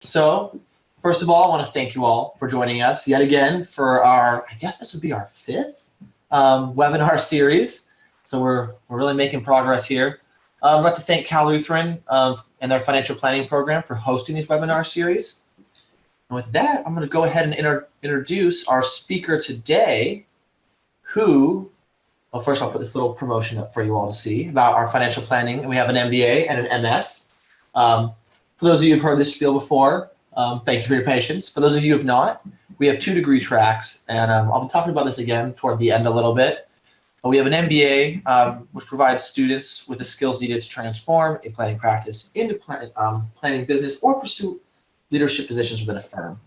So, first of all, I want to thank you all for joining us yet again for our, I guess this would be our fifth webinar series. So we're really making progress here. I'd like to thank Cal Lutheran and their financial planning program for hosting these webinar series. And with that, I'm going to go ahead and introduce our speaker today, who, well, first I'll put this little promotion up for you all to see about our financial planning. We have an MBA and an MS. For those of you who've heard this spiel before, thank you for your patience. For those of you who have not, we have 2 degree tracks, and I'll be talking about this again toward the end a little bit. We have an MBA, which provides students with the skills needed to transform a planning practice into planning business or pursue leadership positions within a firm.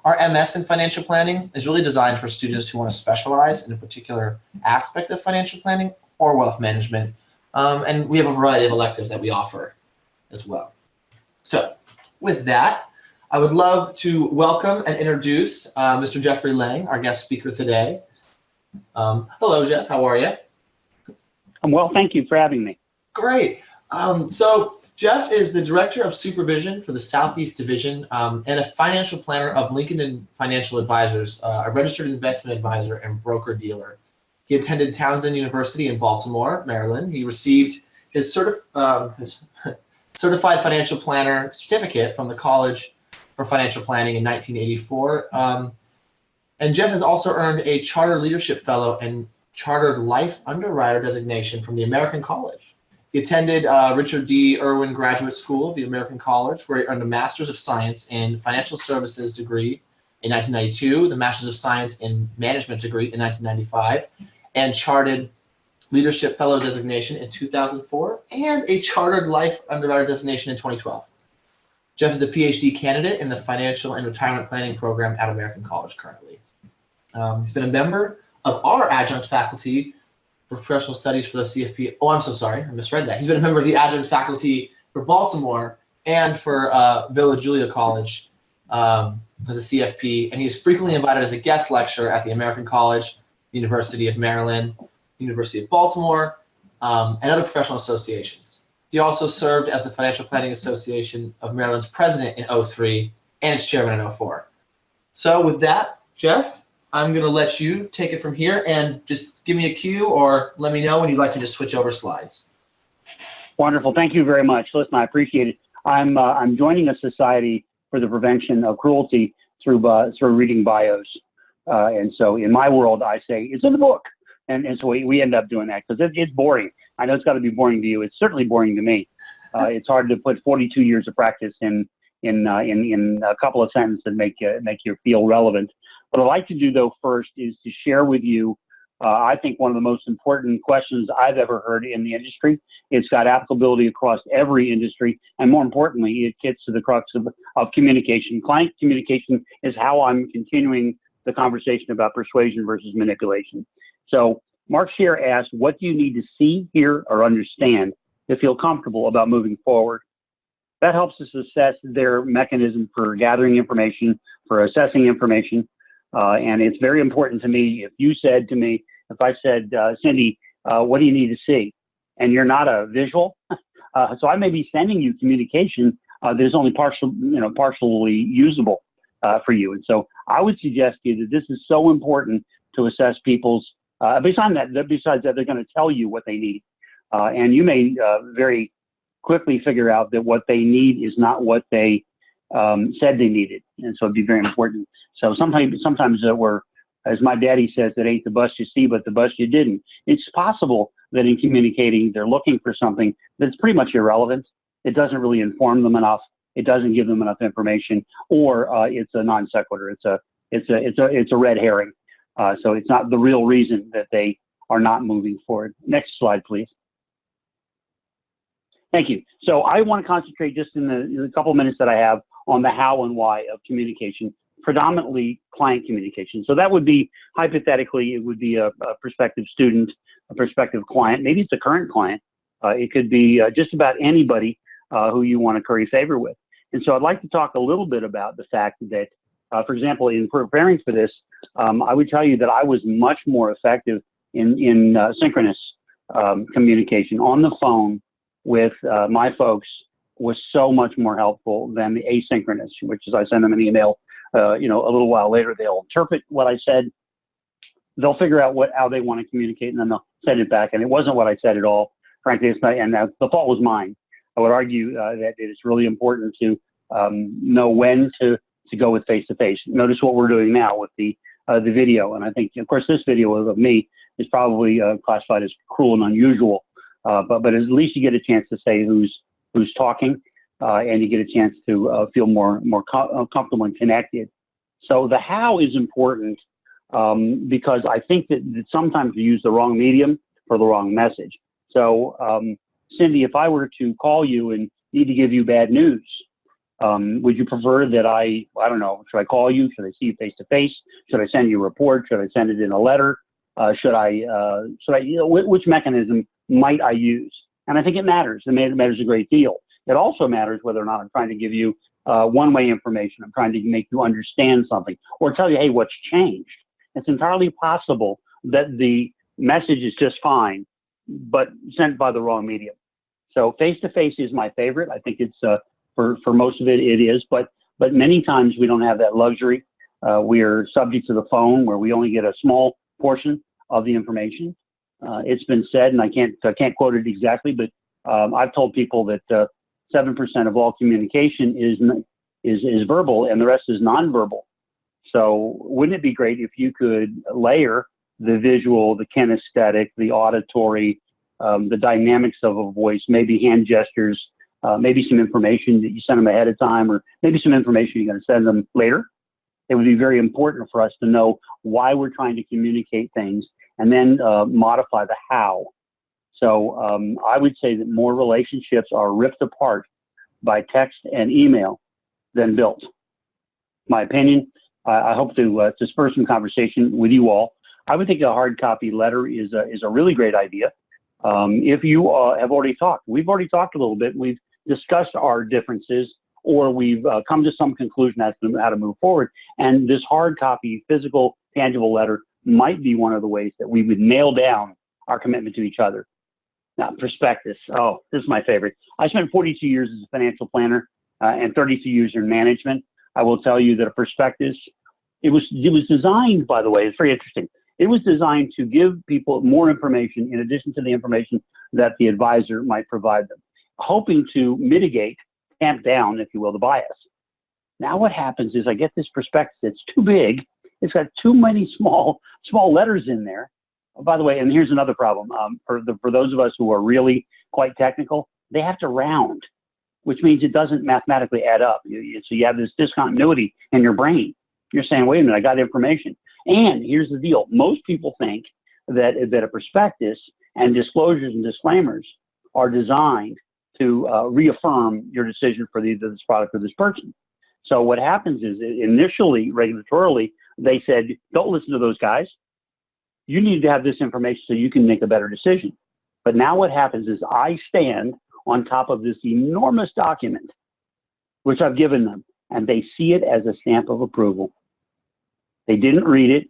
Our MS in financial planning is really designed for students who want to specialize in a particular aspect of financial planning or wealth management, and we have a variety of electives that we offer as well. So with that, I would love to welcome and introduce Mr. Jeffrey Lang, our guest speaker today. Hello, Jeff. How are you? I'm well, thank you for having me. Great. So Jeff is the Director of Supervision for the Southeast Division and a financial planner of Lincoln Financial Advisors, a registered investment advisor and broker-dealer. He attended Townsend University in Baltimore, Maryland. He received his Certified Financial Planner certificate from the College for Financial Planning in 1984. And Jeff has also earned a Chartered Leadership Fellow and Chartered Life Underwriter designation from the American College. He attended Richard D. Irwin Graduate School of the American College, where he earned a Master's of Science in Financial Services degree in 1992, the Master's of Science in Management degree in 1995, and Chartered Leadership Fellow designation in 2004, and a Chartered Life Underwriter designation in 2012. Jeff is a PhD candidate in the Financial and Retirement Planning program at American College currently. He's been a member of our adjunct faculty for professional studies for the CFP. Oh, I'm so sorry, I misread that. He's been a member of the adjunct faculty for Baltimore and for Villa Julia College as a CFP, and he's frequently invited as a guest lecturer at the American College, University of Maryland, University of Baltimore, and other professional associations. He also served as the Financial Planning Association of Maryland's president in 2003 and its chairman in 2004. So with that, Jeff, I'm going to let you take it from here and just give me a cue or let me know when you'd like me to switch over slides. Wonderful. Thank you very much. Listen, I appreciate it. I'm joining a society for the prevention of cruelty through reading bios. And so in my world, I say, it's in the book. And so we end up doing that because it's boring. I know it's got to be boring to you. It's certainly boring to me. It's hard to put 42 years of practice in a couple of sentences that make you feel relevant. What I'd like to do, though, first is to share with you, I think, one of the most important questions I've ever heard in the industry. It's got applicability across every industry, and more importantly, it gets to the crux of communication. Client communication is how I'm continuing the conversation about persuasion versus manipulation. So Mark Scheer asked, what do you need to see, hear, or understand to feel comfortable about moving forward? That helps us assess their mechanism for gathering information, for assessing information. And it's very important to me, if I said, Cindy, what do you need to see? And you're not a visual. So I may be sending you communication that is only partially usable for you. And so I would suggest to you that this is so important to assess people's, besides that, they're going to tell you what they need. And you may very quickly figure out that what they need is not what they said they needed. And so it'd be very important. So sometimes we're, as my daddy says, it ain't the bus you see, but the bus you didn't. It's possible that in communicating, they're looking for something that's pretty much irrelevant. It doesn't really inform them enough. It doesn't give them enough information, or it's a non sequitur. It's a red herring. So it's not the real reason that they are not moving forward. Next slide, please. Thank you. So I want to concentrate just in the couple of minutes that I have on the how and why of communication, predominantly client communication. So that would be, hypothetically, it would be a prospective student, a prospective client. Maybe it's a current client. It could be just about anybody who you want to curry favor with. And so I'd like to talk a little bit about the fact that, for example, in preparing for this, I would tell you that I was much more effective in synchronous communication on the phone with my folks was so much more helpful than the asynchronous, which is I send them an email, a little while later, they'll interpret what I said. They'll figure out how they want to communicate, and then they'll send it back. And it wasn't what I said at all. Frankly, it's not, and the fault was mine. I would argue that it's really important to know when to go with face-to-face. Notice what we're doing now with the video. And I think, of course, this video of me is probably classified as cruel and unusual. But at least you get a chance to say who's talking, and you get a chance to feel more comfortable and connected. So the how is important, because I think that sometimes we use the wrong medium for the wrong message. So, Cindy, if I were to call you and need to give you bad news, would you prefer that I don't know, should I call you? Should I see you face to face? Should I send you a report? Should I send it in a letter? Which mechanism might I use? And I think it matters. It matters a great deal. It also matters whether or not I'm trying to give you one-way information. I'm trying to make you understand something or tell you, hey, what's changed? It's entirely possible that the message is just fine, but sent by the wrong medium. So face-to-face is my favorite. I think it's for most of it, it is, but many times we don't have that luxury. We are subject to the phone where we only get a small portion of the information. It's been said, and I can't quote it exactly, but I've told people that 7% of all communication is verbal, and the rest is nonverbal. So wouldn't it be great if you could layer the visual, the kinesthetic, the auditory, the dynamics of a voice, maybe hand gestures, maybe some information that you send them ahead of time, or maybe some information you're going to send them later. It would be very important for us to know why we're trying to communicate things, and then modify the how. So I would say that more relationships are ripped apart by text and email than built. My opinion. I hope to spur some conversation with you all. I would think a hard copy letter is a really great idea. If you have already talked, we've already talked a little bit. We've discussed our differences, or we've come to some conclusion as to how to move forward. And this hard copy, physical, tangible letter might be one of the ways that we would nail down our commitment to each other. Now, prospectus. Oh, this is my favorite. I spent 42 years as a financial planner and 32 years in management. I will tell you that a prospectus, it was designed, by the way, it's very interesting. It was designed to give people more information in addition to the information that the advisor might provide them, hoping to mitigate, tamp down, if you will, the bias. Now what happens is I get this prospectus, it's too big, it's got too many small letters in there. Oh, by the way, and here's another problem, for those of us who are really quite technical, they have to round, which means it doesn't mathematically add up. So you have this discontinuity in your brain. You're saying, wait a minute, I got information. And here's the deal. Most people think that a prospectus and disclosures and disclaimers are designed to reaffirm your decision for either this product or this person. So what happens is initially, regulatorily, they said, don't listen to those guys. You need to have this information so you can make a better decision. But now what happens is I stand on top of this enormous document, which I've given them, and they see it as a stamp of approval. They didn't read it,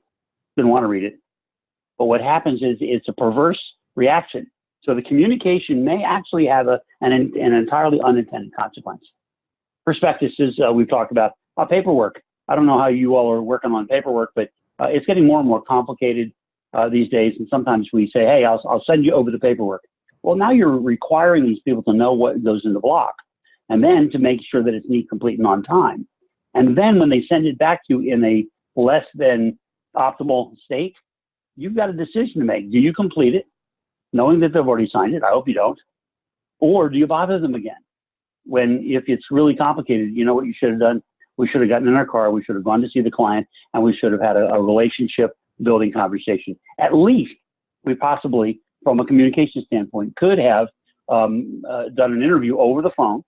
didn't want to read it. But what happens is it's a perverse reaction. So the communication may actually have an entirely unintended consequence. Prospectuses, we've talked about paperwork. I don't know how you all are working on paperwork, but it's getting more and more complicated these days. And sometimes we say, hey, I'll send you over the paperwork. Well, now you're requiring these people to know what goes in the block, and then to make sure that it's neat, complete, and on time. And then when they send it back to you in a less than optimal state, you've got a decision to make. Do you complete it, knowing that they've already signed it? I hope you don't. Or do you bother them again? If it's really complicated, you know what you should have done? We should have gotten in our car, we should have gone to see the client, and we should have had a relationship building conversation. At least we possibly, from a communication standpoint, could have done an interview over the phone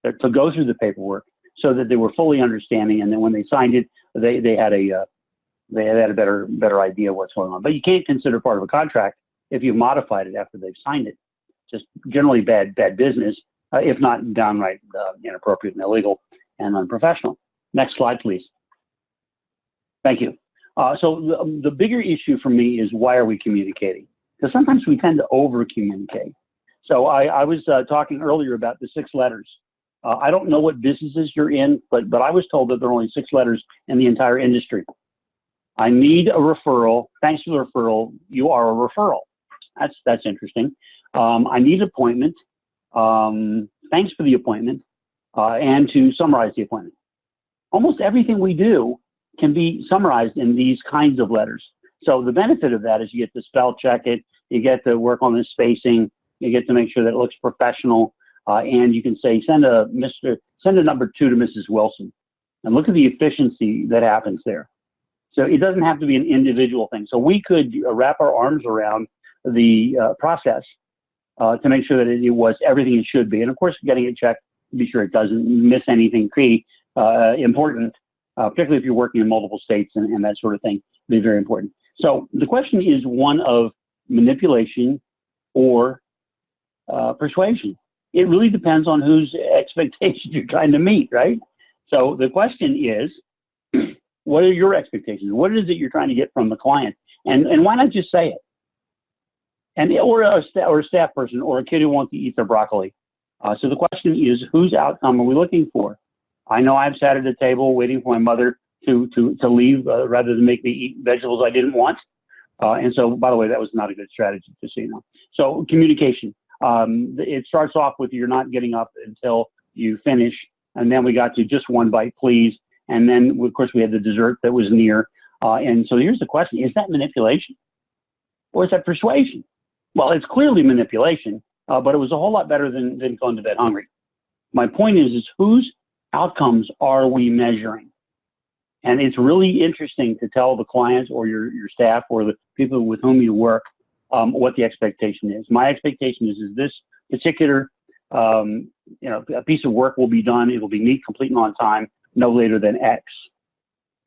to go through the paperwork so that they were fully understanding, and then when they signed it, they had a better idea of what's going on. But you can't consider part of a contract if you've modified it after they've signed it. Just generally bad business, if not downright inappropriate and illegal and unprofessional. Next slide, please. Thank you. So the bigger issue for me is, why are we communicating? Because sometimes we tend to over communicate. So I was talking earlier about the 6 letters. I don't know what businesses you're in, but I was told that there are only 6 letters in the entire industry. I need a referral. Thanks for the referral. You are a referral. That's interesting. I need an appointment. Thanks for the appointment. And to summarize the appointment. Almost everything we do can be summarized in these kinds of letters. So the benefit of that is you get to spell check it, you get to work on the spacing, you get to make sure that it looks professional, and you can say send a number 2 to Mrs. Wilson, and look at the efficiency that happens there. So it doesn't have to be an individual thing. So we could wrap our arms around the process to make sure that it was everything it should be, and of course getting it checked to be sure it doesn't miss anything key important, particularly if you're working in multiple states and that sort of thing. Be very important. So the question is one of manipulation or persuasion. It really depends on whose expectations you're trying to meet, right? So the question is, what are your expectations? What is it you're trying to get from the client? And why not just say it? And or a staff person or a kid who wants to eat their broccoli. So the question is, whose outcome are we looking for? I know I've sat at a table waiting for my mother to leave rather than make me eat vegetables I didn't want. And so, by the way, that was not a good strategy, just so you know. So communication. It starts off with you're not getting up until you finish. And then we got to just 1 bite, please. And then, of course, we had the dessert that was near. And so here's the question. Is that manipulation? Or is that persuasion? Well, it's clearly manipulation, but it was a whole lot better than going to bed hungry. My point is whose outcomes are we measuring? And it's really interesting to tell the clients or your staff or the people with whom you work what the expectation is. My expectation is this particular a piece of work will be done. It will be neat, complete, and on time, no later than X.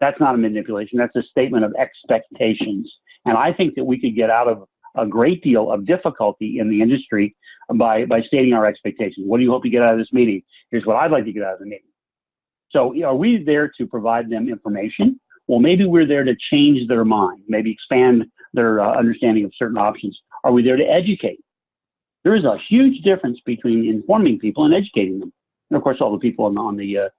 That's not a manipulation. That's a statement of expectations. And I think that we could get out of a great deal of difficulty in the industry by stating our expectations. What do you hope to get out of this meeting? Here's what I'd like to get out of the meeting. So are we there to provide them information? Well, maybe we're there to change their mind, maybe expand their understanding of certain options. Are we there to educate? There is a huge difference between informing people and educating them. And of course, all the people on the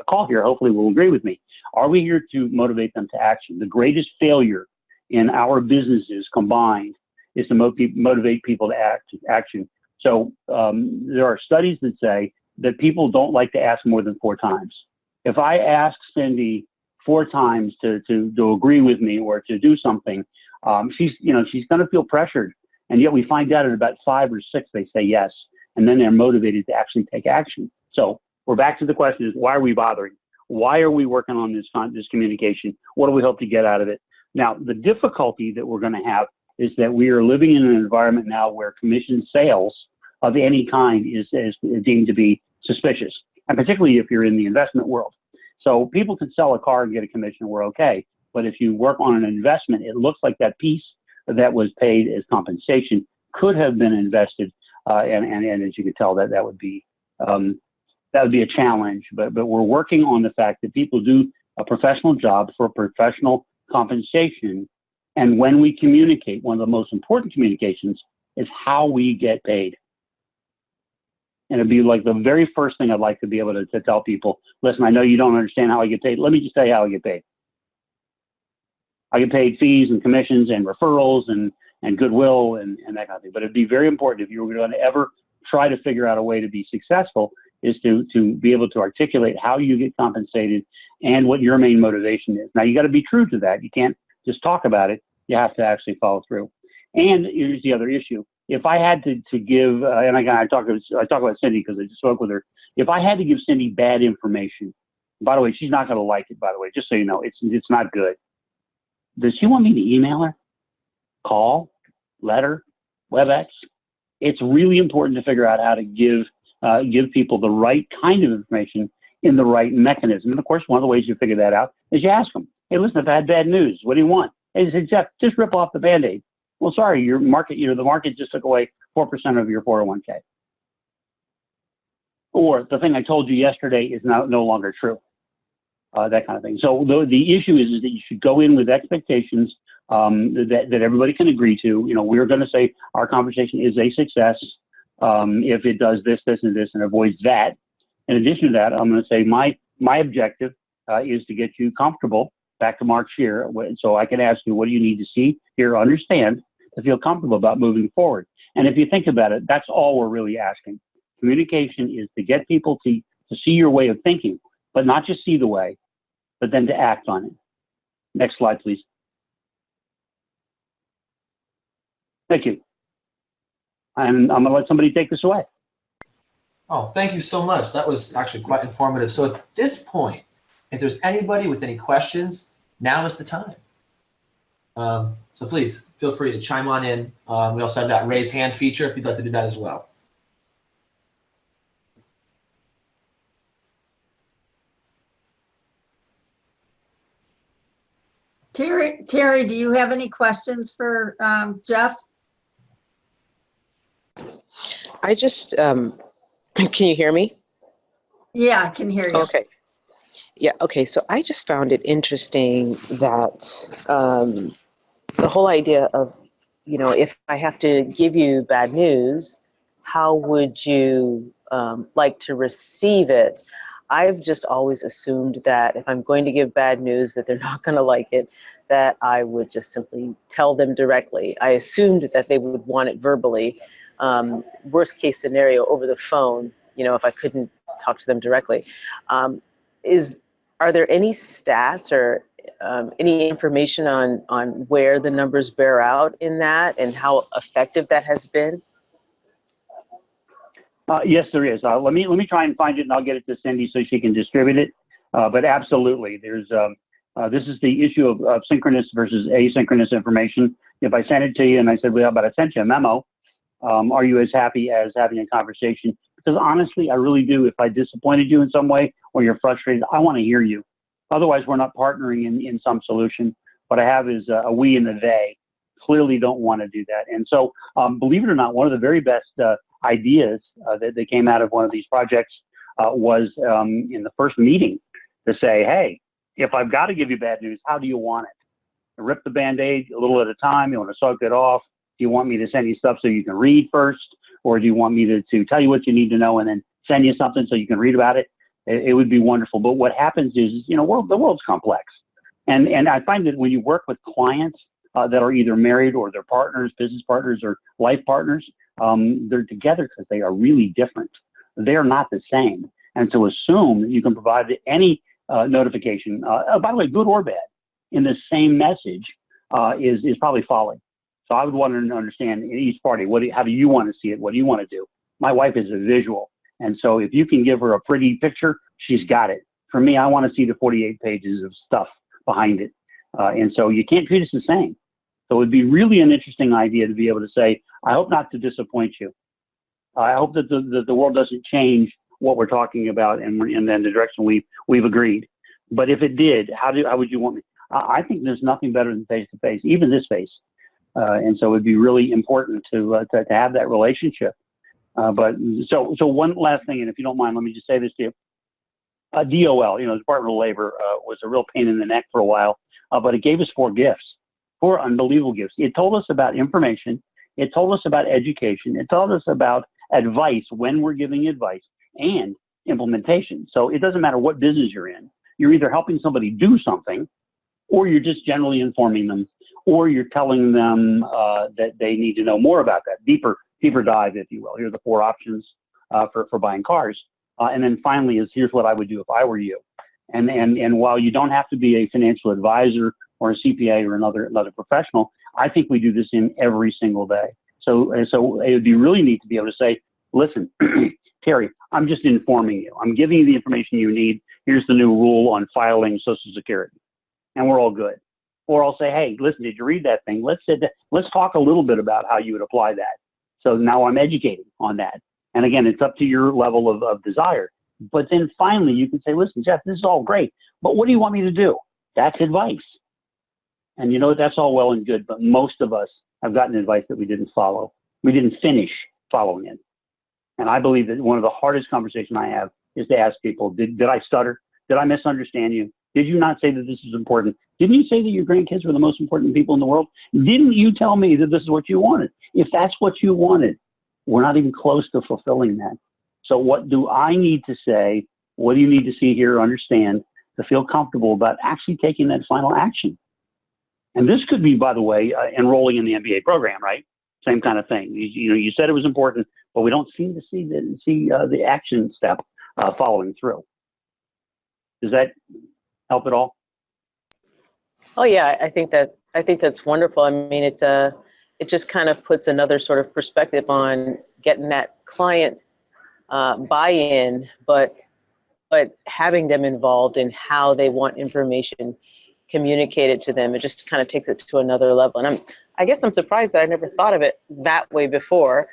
call here hopefully will agree with me. Are we here to motivate them to action? The greatest failure in our businesses combined is to motivate people to action. So there are studies that say that people don't like to ask more than 4 times. If I ask Cindy 4 times to agree with me or to do something, she's going to feel pressured. And yet we find out at about 5 or 6, they say yes. And then they're motivated to actually take action. So we're back to the question is, why are we bothering? Why are we working on this communication? What do we hope to get out of it? Now, the difficulty that we're going to have is that we are living in an environment now where commission sales of any kind is deemed to be suspicious, and particularly if you're in the investment world. So people can sell a car and get a commission, we're okay. But if you work on an investment, it looks like that piece that was paid as compensation could have been invested, and as you can tell, that would be a challenge. But we're working on the fact that people do a professional job for professional compensation, and when we communicate, one of the most important communications is how we get paid. And it'd be like the very first thing I'd like to be able to tell people, listen, I know you don't understand how I get paid. Let me just tell you how I get paid. I get paid fees and commissions and referrals and goodwill and that kind of thing. But it'd be very important if you were going to ever try to figure out a way to be successful is to be able to articulate how you get compensated and what your main motivation is. Now, you got to be true to that. You can't just talk about it. You have to actually follow through. And here's the other issue. If I had to give, and I talk about Cindy because I just spoke with her. If I had to give Cindy bad information, by the way, she's not going to like it, by the way, just so you know, it's not good. Does she want me to email her? Call? Letter? WebEx? It's really important to figure out how to give people the right kind of information in the right mechanism. And of course, one of the ways you figure that out is you ask them, hey, listen, I've had bad news. What do you want? Hey, they say, Jeff, just rip off the Band-Aid. Well, sorry, your market, the market just took away 4% of your 401k. Or the thing I told you yesterday is now no longer true. That kind of thing. So the issue is that you should go in with expectations that everybody can agree to. You know, we're going to say our conversation is a success if it does this, this, and this, and avoids that. In addition to that, I'm going to say my objective is to get you comfortable. Back to Mark's here, so I can ask you, what do you need to see, hear, understand to feel comfortable about moving forward? And if you think about it, that's all we're really asking. Communication is to get people to see your way of thinking, but not just see the way, but then to act on it. Next slide, please. Thank you. And I'm going to let somebody take this away. Oh, thank you so much. That was actually quite informative. So at this point, if there's anybody with any questions, now is the time. So please feel free to chime on in. We also have that raise hand feature if you'd like to do that as well. Terry, do you have any questions for Jeff? I just, can you hear me? Yeah, I can hear you. Okay. Yeah, okay. So I just found it interesting that the whole idea of, you know, if I have to give you bad news, how would you like to receive it? I've just always assumed that if I'm going to give bad news that they're not going to like it, that I would just simply tell them directly. I assumed that they would want it verbally. Worst case scenario, over the phone, you know, if I couldn't talk to them directly. Are there any stats or any information on where the numbers bear out in that and how effective that has been? Yes, there is. Let me try and find it, and I'll get it to Cindy so she can distribute it. But absolutely, there's this is the issue of synchronous versus asynchronous information. If I send it to you and I said, well, but I sent you a memo, are you as happy as having a conversation? Because honestly, I really do. If I disappointed you in some way or you're frustrated, I want to hear you. Otherwise, we're not partnering in some solution. What I have is a we and a they. Clearly don't want to do that. And so, believe it or not, one of the very best ideas that came out of one of these projects was in the first meeting to say, hey, if I've got to give you bad news, how do you want it? Rip the Band-Aid a little at a time. You want to soak it off? Do you want me to send you stuff so you can read first? Or do you want me to tell you what you need to know and then send you something so you can read about it? It would be wonderful. But what happens is, you know, the world's complex. And I find that when you work with clients that are either married or they're partners, business partners or life partners, they're together because they are really different. They're not the same. And to assume that you can provide any notification, by the way, good or bad, in the same message is probably folly. So I would want to understand in each party, how do you want to see it? What do you want to do? My wife is a visual. And so if you can give her a pretty picture, she's got it. For me, I want to see the 48 pages of stuff behind it. And so you can't treat us the same. So it would be really an interesting idea to be able to say, I hope not to disappoint you. I hope that the world doesn't change what we're talking about and then the direction we've agreed. But if it did, how would you want me? I think there's nothing better than face-to-face, even this face. And so it'd be really important to have that relationship. But so one last thing, and if you don't mind, let me just say this to you. DOL, you know, the Department of Labor was a real pain in the neck for a while, but it gave us 4 gifts, 4 unbelievable gifts. It told us about information. It told us about education. It told us about advice when we're giving advice and implementation. So it doesn't matter what business you're in. You're either helping somebody do something or you're just generally informing them, or you're telling them that they need to know more about that, deeper dive, if you will. Here are the 4 options for buying cars. And then finally here's what I would do if I were you. And while you don't have to be a financial advisor or a CPA or another professional, I think we do this in every single day. So it would be really neat to be able to say, listen, Terry, I'm just informing you. I'm giving you the information you need. Here's the new rule on filing Social Security. And we're all good. Or I'll say, hey, listen, did you read that thing? Let's talk a little bit about how you would apply that. So now I'm educating on that. And again, it's up to your level of desire. But then finally, you can say, listen, Jeff, this is all great, but what do you want me to do? That's advice. And you know, that's all well and good, but most of us have gotten advice that we didn't follow. We didn't finish following it. And I believe that one of the hardest conversations I have is to ask people, did I stutter? Did I misunderstand you? Did you not say that this is important? Didn't you say that your grandkids were the most important people in the world? Didn't you tell me that this is what you wanted? If that's what you wanted, we're not even close to fulfilling that. So what do I need to say? What do you need to see, hear, understand to feel comfortable about actually taking that final action? And this could be, by the way, enrolling in the MBA program, right? Same kind of thing. You said it was important, but we don't seem to see the action step following through. Does that help at all? Oh yeah, I think that's wonderful. I mean, it just kind of puts another sort of perspective on getting that client buy-in, but having them involved in how they want information communicated to them. It just kind of takes it to another level. And I guess I'm surprised that I never thought of it that way before,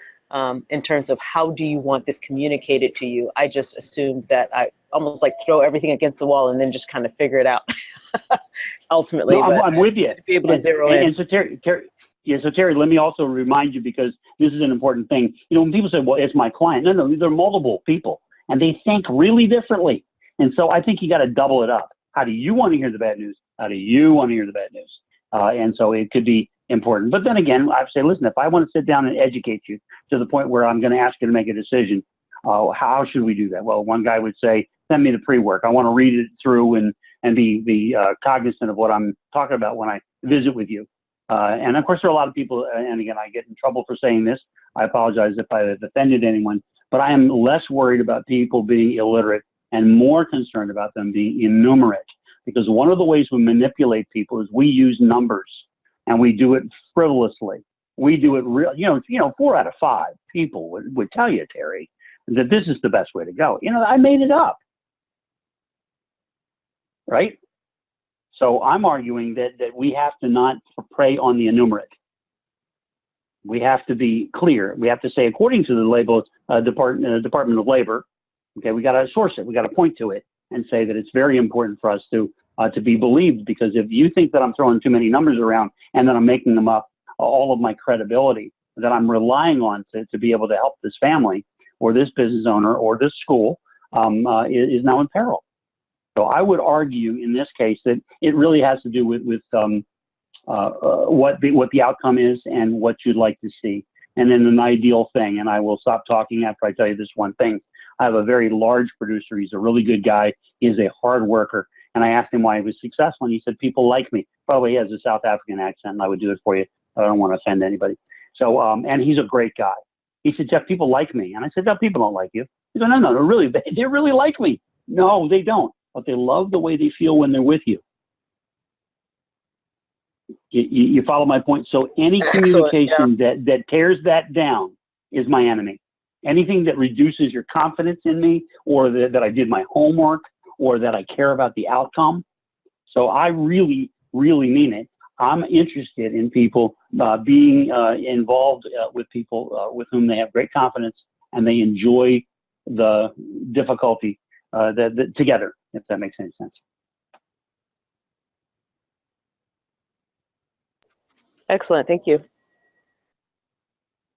in terms of how do you want this communicated to you? I just assumed that I almost like throw everything against the wall and then just kind of figure it out ultimately. No, I'm with you. To be able to zero in. And so Terry, let me also remind you, because this is an important thing. When people say, well, it's my client. No, they're multiple people and they think really differently. And so I think you got to double it up. How do you want to hear the bad news? How do you want to hear the bad news? And so it could be important. But then again, I say, listen, if I want to sit down and educate you to the point where I'm going to ask you to make a decision, how should we do that? Well, one guy would say, send me the pre-work. I want to read it through and be cognizant of what I'm talking about when I visit with you. And of course, there are a lot of people, and again, I get in trouble for saying this. I apologize if I have offended anyone, but I am less worried about people being illiterate and more concerned about them being innumerate. Because one of the ways we manipulate people is we use numbers, and we do it frivolously. We do it real. 4 out of 5 people would tell you, Terry, that this is the best way to go. I made it up, right? So I'm arguing that we have to not prey on the innumerate. We have to be clear. We have to say, according to the label, Department of Labor, okay, we got to source it. We got to point to it and say that it's very important for us to be believed, because if you think that I'm throwing too many numbers around and that I'm making them up, all of my credibility that I'm relying on to be able to help this family or this business owner or this school is now in peril. So I would argue in this case that it really has to do with what the outcome is and what you'd like to see. And then an ideal thing, and I will stop talking after I tell you this one thing. I have a very large producer. He's a really good guy. He is a hard worker. And I asked him why he was successful, and he said, people like me. Probably he has a South African accent, and I would do it for you. I don't want to offend anybody. So, and he's a great guy. He said, Jeff, people like me. And I said, no, people don't like you. He said, no, they really like me. No, they don't. But they love the way they feel when they're with you. You follow my point? So any communication that tears that down is my enemy. Anything that reduces your confidence in me, or that I did my homework, or that I care about the outcome. So I really, really mean it. I'm interested in people being involved with people with whom they have great confidence and they enjoy the difficulty together, if that makes any sense. Excellent, thank you.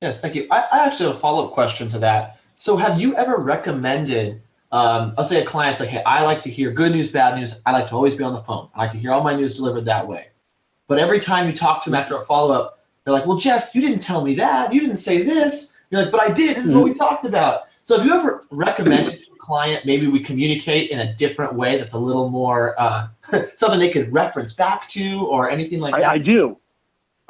Yes, thank you. I actually have a follow-up question to that. So have you ever recommended, let's say a client's like, hey, I like to hear good news, bad news. I like to always be on the phone. I like to hear all my news delivered that way. But every time you talk to them after a follow-up, they're like, well, Jeff, you didn't tell me that. You didn't say this. You're like, but I did. This is what we talked about. So have you ever recommended to a client, maybe we communicate in a different way that's a little more something they could reference back to or anything like that? I do.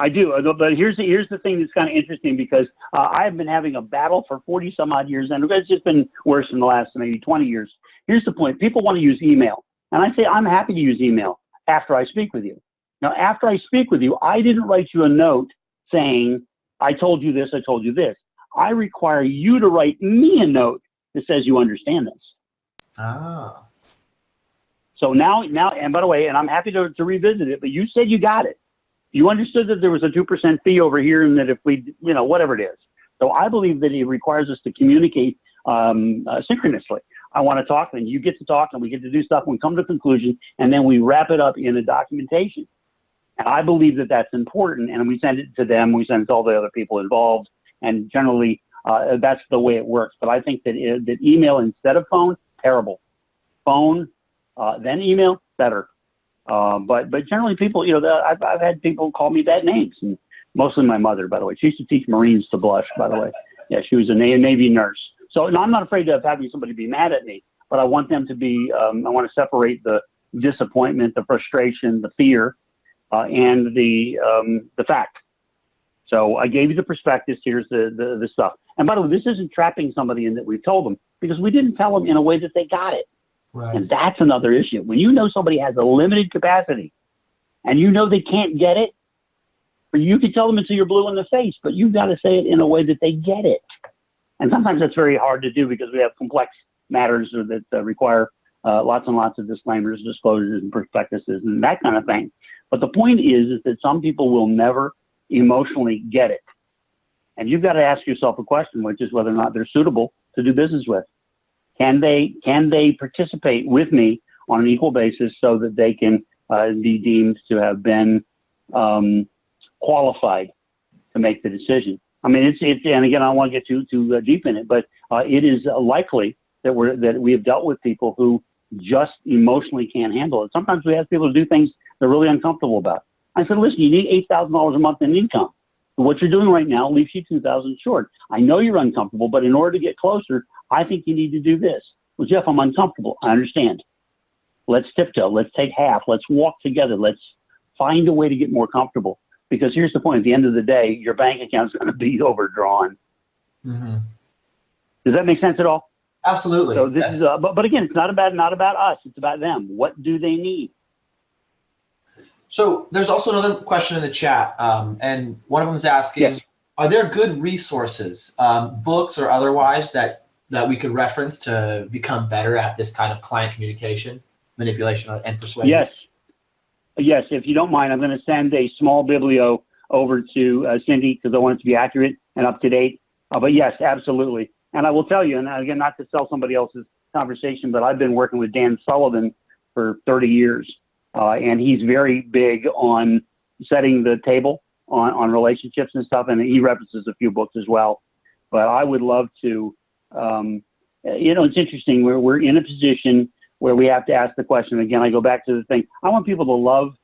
But here's the thing that's kind of interesting, because I've been having a battle for 40 some odd years, and it's just been worse in the last maybe 20 years. Here's the point. People want to use email. And I say, I'm happy to use email after I speak with you. Now, after I speak with you, I didn't write you a note saying, I told you this, I told you this. I require you to write me a note that says you understand this. Ah. So now, and by the way, and I'm happy to revisit it, but you said you got it. You understood that there was a 2% fee over here, and that if we, whatever it is. So I believe that it requires us to communicate synchronously. I want to talk, and you get to talk, and we get to do stuff, and we come to a conclusion, and then we wrap it up in a documentation. And I believe that that's important, and we send it to them, we send it to all the other people involved, and generally that's the way it works. But I think that email instead of phone, terrible. Phone, then email, better. But generally people, I've had people call me bad names, and mostly my mother, by the way. She used to teach Marines to blush, by the way. Yeah, she was a Navy nurse. So no, I'm not afraid of having somebody be mad at me, but I want them to be, I want to separate the disappointment, the frustration, the fear, and the fact. So I gave you the prospectus. Here's the stuff. And by the way, this isn't trapping somebody in that we've told them, because we didn't tell them in a way that they got it. Right. And that's another issue. When you know somebody has a limited capacity and you know they can't get it, or you can tell them until you're blue in the face, but you've got to say it in a way that they get it. And sometimes that's very hard to do because we have complex matters that require lots and lots of disclaimers, disclosures, and prospectuses and that kind of thing. But the point is that some people will never emotionally get it. And you've got to ask yourself a question, which is whether or not they're suitable to do business with. Can they participate with me on an equal basis so that they can be deemed to have been qualified to make the decision? I mean, it's and again, I don't want to get too deep in it, but it is likely that we have dealt with people who just emotionally can't handle it. Sometimes we ask people to do things they're really uncomfortable about. I said, listen, you need $8,000 a month in income. What you're doing right now leaves you $2,000 short. I know you're uncomfortable, but in order to get closer, I think you need to do this. Well, Jeff, I'm uncomfortable. I understand. Let's tiptoe. Let's take half. Let's walk together. Let's find a way to get more comfortable. Because here's the point. At the end of the day, your bank account's going to be overdrawn. Mm-hmm. Does that make sense at all? Absolutely. So this yes. is, but again, it's not about us. It's about them. What do they need? So there's also another question in the chat, and one of them is asking, Yes. Are there good resources, books or otherwise, that we could reference to become better at this kind of client communication, manipulation, and persuasion? Yes. If you don't mind, I'm going to send a small biblio over to Cindy because I want it to be accurate and up to date. But yes, absolutely. And I will tell you, and again, not to sell somebody else's conversation, but I've been working with Dan Sullivan for 30 years. And he's very big on setting the table on relationships and stuff. And he references a few books as well. But I would love to, it's interesting. We're in a position where we have to ask the question. Again, I go back to the thing. I want people to love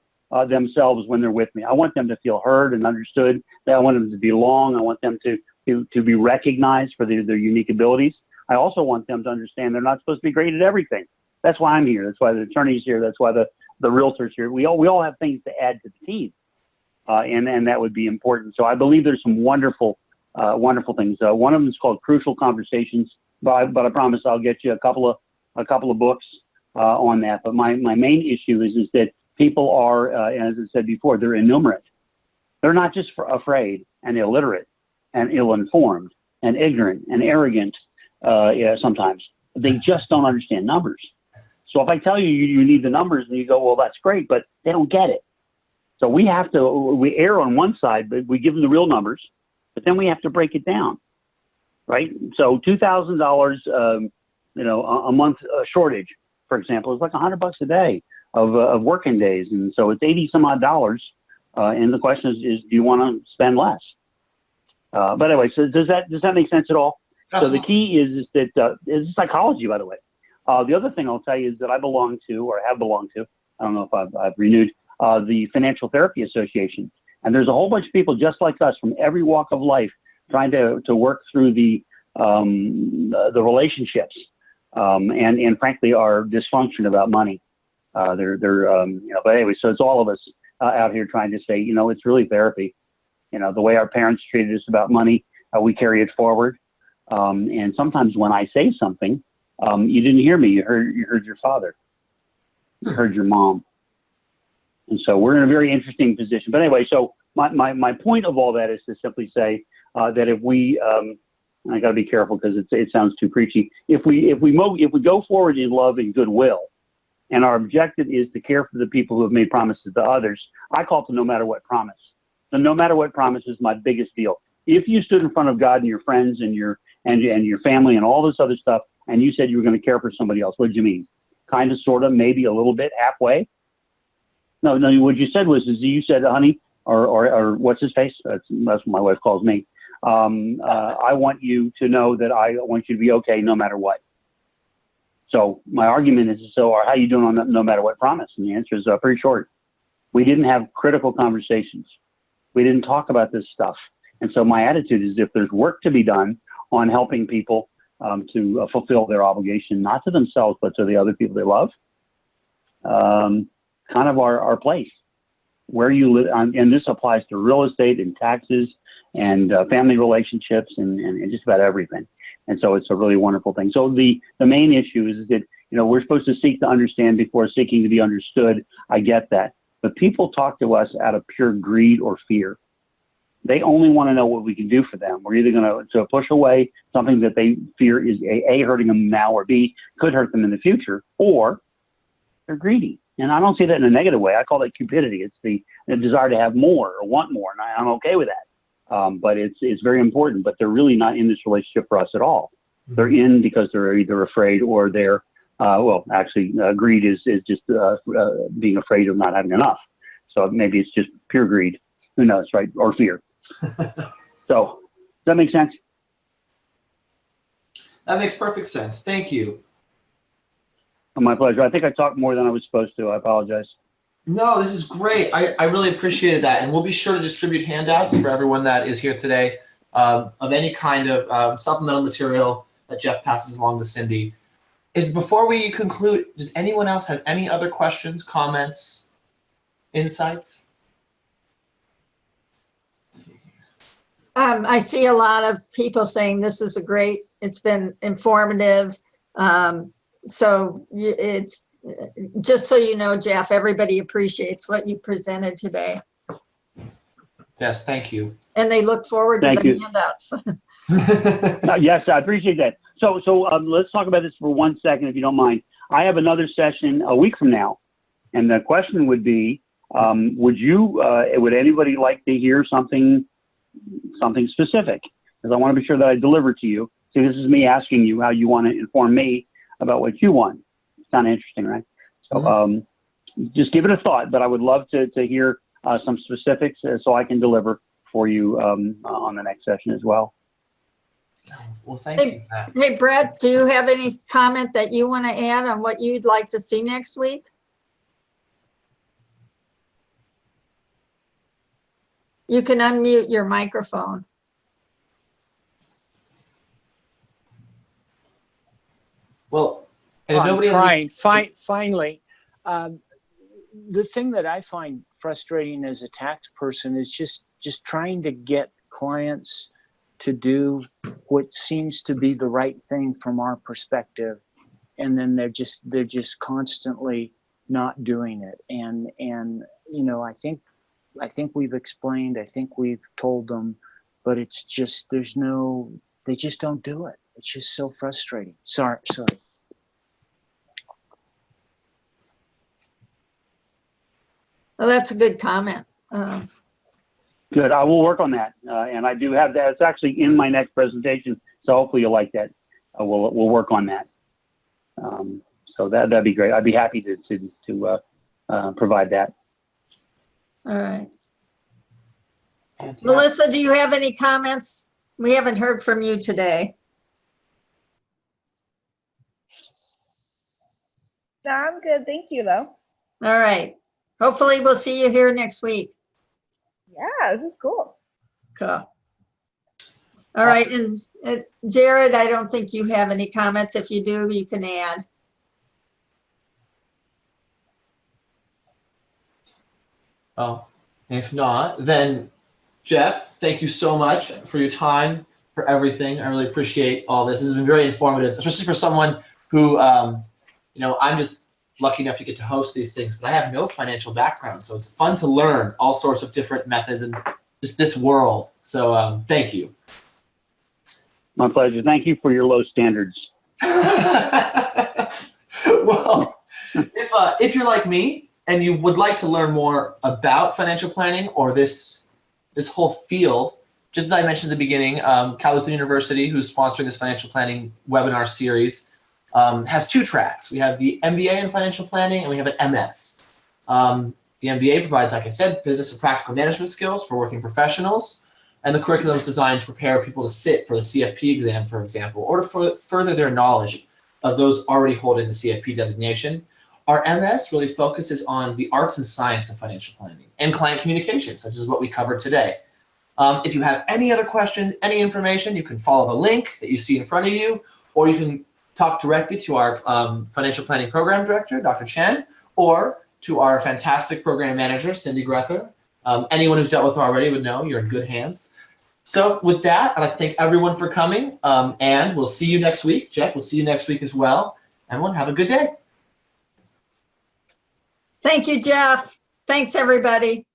themselves when they're with me. I want them to feel heard and understood. I want them to belong. I want them to be recognized for their unique abilities. I also want them to understand they're not supposed to be great at everything. That's why I'm here. That's why the attorney's here. That's why the realtors here. We all have things to add to the team, and that would be important. So I believe there's some wonderful things. One of them is called Crucial Conversations, but I promise I'll get you a couple of books on that. But my main issue is that people are, as I said before, they're innumerate. They're not just afraid and illiterate and ill-informed and ignorant and arrogant. Sometimes they just don't understand numbers. So if I tell you need the numbers and you go, well, that's great, but they don't get it. So we err on one side, but we give them the real numbers, but then we have to break it down, right? So $2,000, a month shortage, for example, is like $100 a day of working days. And so it's 80 some odd dollars. And the question is, do you want to spend less? But anyway, so does that make sense at all? Absolutely. So the key is that is psychology, by the way. The other thing I'll tell you is that I belong to, or have belonged to, I don't know if I've renewed, the Financial Therapy Association. And there's a whole bunch of people just like us from every walk of life trying to work through the relationships and frankly our dysfunction about money. But anyway, so it's all of us out here trying to say, it's really therapy. The way our parents treated us about money, we carry it forward. And sometimes when I say something, you didn't hear me. You heard your father. You heard your mom. And so we're in a very interesting position. But anyway, so my point of all that is to simply say that if we, I got to be careful because it sounds too preachy. If we go forward in love and goodwill, and our objective is to care for the people who have made promises to others, I call it the no matter what promise. The no matter what promise is my biggest deal. If you stood in front of God and your friends and your family and all this other stuff, and you said you were going to care for somebody else, what did you mean? Kind of, sort of, maybe a little bit, halfway? No, what you said was you said, honey, or what's his face? That's what my wife calls me. I want you to know that I want you to be okay no matter what. So my argument is, so how are you doing on no matter what promise? And the answer is pretty short. We didn't have critical conversations. We didn't talk about this stuff. And so my attitude is, if there's work to be done on helping people to fulfill their obligation, not to themselves, but to the other people they love, kind of our place. Where you live, and this applies to real estate and taxes and family relationships and just about everything. And so it's a really wonderful thing. So the main issue is that, we're supposed to seek to understand before seeking to be understood. I get that. But people talk to us out of pure greed or fear. They only want to know what we can do for them. We're either going to push away something that they fear is A, hurting them now, or B, could hurt them in the future, or they're greedy. And I don't see that in a negative way. I call it cupidity. It's the desire to have more or want more, and I'm okay with that. But it's very important. But they're really not in this relationship for us at all. They're in because they're either afraid or they're greed is just being afraid of not having enough. So maybe it's just pure greed. Who knows, right? Or fear. So does that make sense? That makes perfect sense. Thank you. My pleasure. I think I talked more than I was supposed to. I apologize. No, this is great. I really appreciated that. And we'll be sure to distribute handouts for everyone that is here today of any kind of supplemental material that Jeff passes along to Cindy. Before we conclude, does anyone else have any other questions, comments, insights? I see a lot of people saying this is it's been informative. So it's just so you know, Jeff, everybody appreciates what you presented today. Yes, thank you. And they look forward to the handouts. Yes, I appreciate that. So let's talk about this for 1 second, if you don't mind. I have another session a week from now, and the question would be, would anybody like to hear something specific? Because I want to be sure that I deliver to you. See, this is me asking you how you want to inform me about what you want. It's kind of interesting, right? So just give it a thought, but I would love to hear some specifics so I can deliver for you on the next session as well. Well, thank you. Hey, Brett, do you have any comment that you want to add on what you'd like to see next week? You can unmute your microphone. Well, and if nobody Finally, the thing that I find frustrating as a tax person is just trying to get clients to do what seems to be the right thing from our perspective, and then they're just constantly not doing it. And I think we've explained, I think we've told them, but it's just they just don't do it. It's just so frustrating. Sorry. Well, that's a good comment. Good. I will work on that, and I do have that. It's actually in my next presentation, so hopefully you'll like that. We'll work on that. So that'd be great. I'd be happy to provide that. All right. Melissa, do you have any comments? We haven't heard from you today. No, I'm good. Thank you, though. All right. Hopefully we'll see you here next week. Yeah, this is cool. Cool. All right. And Jared, I don't think you have any comments. If you do, you can add. Oh, if not, then Jeff, thank you so much for your time, for everything. I really appreciate all this. This has been very informative, especially for someone who, I'm just lucky enough to get to host these things, but I have no financial background. So it's fun to learn all sorts of different methods and just this world. So thank you. My pleasure. Thank you for your low standards. Well, if you're like me and you would like to learn more about financial planning or this whole field, just as I mentioned at the beginning, Cal Lutheran University, who's sponsoring this financial planning webinar series, has two tracks. We have the MBA in financial planning and we have an MS. The MBA provides, like I said, business and practical management skills for working professionals, and the curriculum is designed to prepare people to sit for the CFP exam, for example, or to further their knowledge of those already holding the CFP designation. Our MS really focuses on the arts and science of financial planning and client communication, such as what we covered today. If you have any other questions, any information, you can follow the link that you see in front of you, or you can talk directly to our financial planning program director, Dr. Chen, or to our fantastic program manager, Cindy Grecker. Anyone who's dealt with her already would know you're in good hands. So with that, I'd like to thank everyone for coming, and we'll see you next week. Jeff, we'll see you next week as well. Everyone, have a good day. Thank you, Jeff. Thanks, everybody.